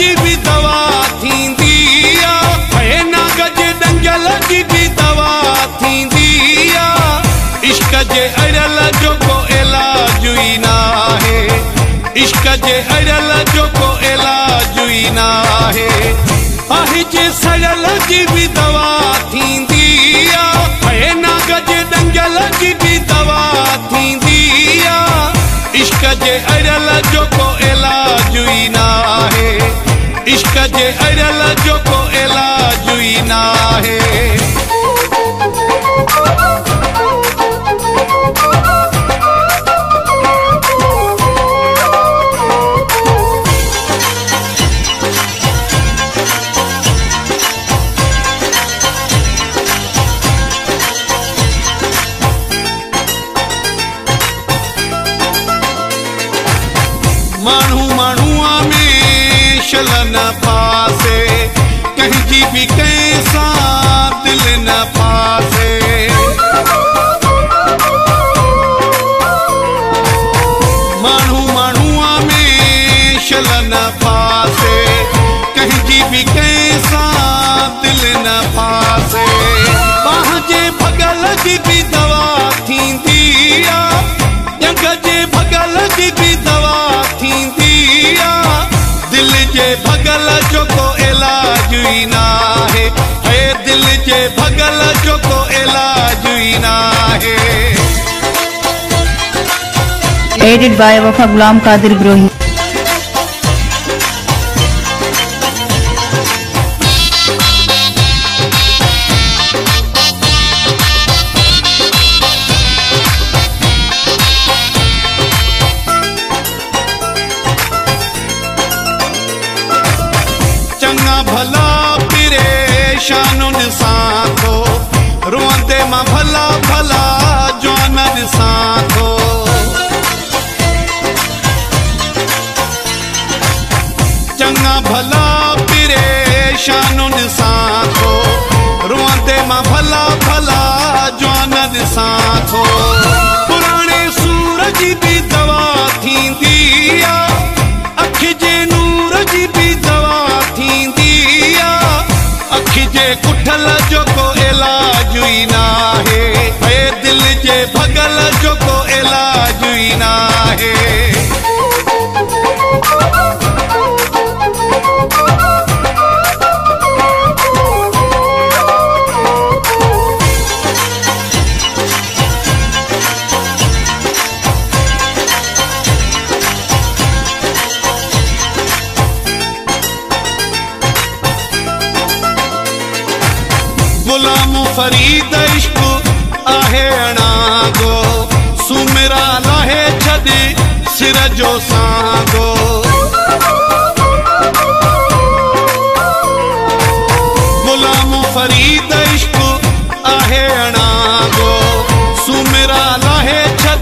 जी भी दवा थींदी आहे, नाग जे डंगल जी भी दवा थींदी आहे। इश्क जे अड़ियल जो को इलाज ई न आहे, इश्क जे अड़ियल जो को इलाज ई न आहे। आहे जे सड़ियल जी भी दवा थींदी आहे, नाग जे डंगल जी भी दवा थींदी आहे। इश्क जे अड़ियल जो को इलाज ई न आहे, इश्क जे अड़ियल जो को इलाज ई न आहे। माण्हू माण्हूअ में शल न फासे, कंहिं जी बि कंहिं सां दिलि न फासे। माण्हू माण्हूअ में शल न फासे, कंहिं जी बि कंहिं सां दिलि न फासे। बाह जे भगल जी बि दवा थींदी आहे, जंग जे भगल जी बि दवा थींदी आहे। दिल जे भगल जो को इलाज ई न आहे, हे दिल जे भगल जो को इलाज ई न आहे। एडिट बाय वफा गुलाम कादिर ग्रोही। चंगा भला परेशानुन सां थो, रोंदे मां भला भला जवाननि सां थो। चंगा भला परेशानुन सां थो, रोंदे मां भला भला जवाननि सां थो। पुराणे सूरज भी दवा थींदी आहे, अख जे नूर जी भी दवा थींदी आहे। अख जे कुठल जो को इलाज ई न आहे, हे दिल जे भगल जो को इलाज ई न आहे। गुलाम फरीद इश्क आहे अणागो, सुमिरा लाहे छॾ सिर जो सांगो। गुलाम फरीद इश्क आहे अणागो, सुमिरा लाहे छॾ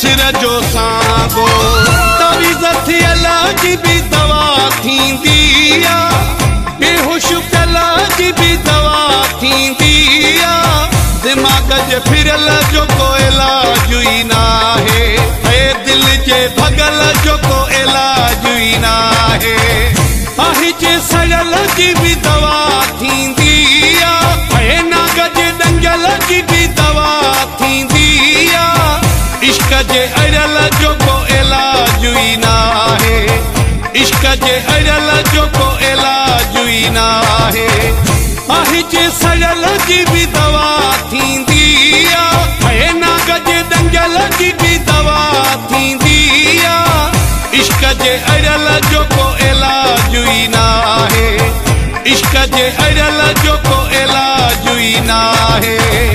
सिर जो सांगो। तावीज़ थियल जी भी दवा थींदी आहे, बेहोश पियल जी भी दवा थींदी आहे। दिमाग़ जे फिरियल जो को इलाज ई न आहे, हे दिल जे भगल जो को इलाज ई न आहे। आहे जे सड़ियल जी भी दवा थींदी आहे, हे नाग जे डंगल जी भी दवा थींदी आहे। इश्क जे अड़ियल जो को इलाज ई न आहे, इश्क जे अड़ियल जो को इलाज ई न आहे। आहे जे सड़ियल जी भी दवा थींदी आहे, हे नाग जे डंगल जी भी दवा थींदी आहे। इश्क जे अड़ियल जो को इलाज ई न आहे, इश्क जे अड़ियल जो को इलाज ई न आहे।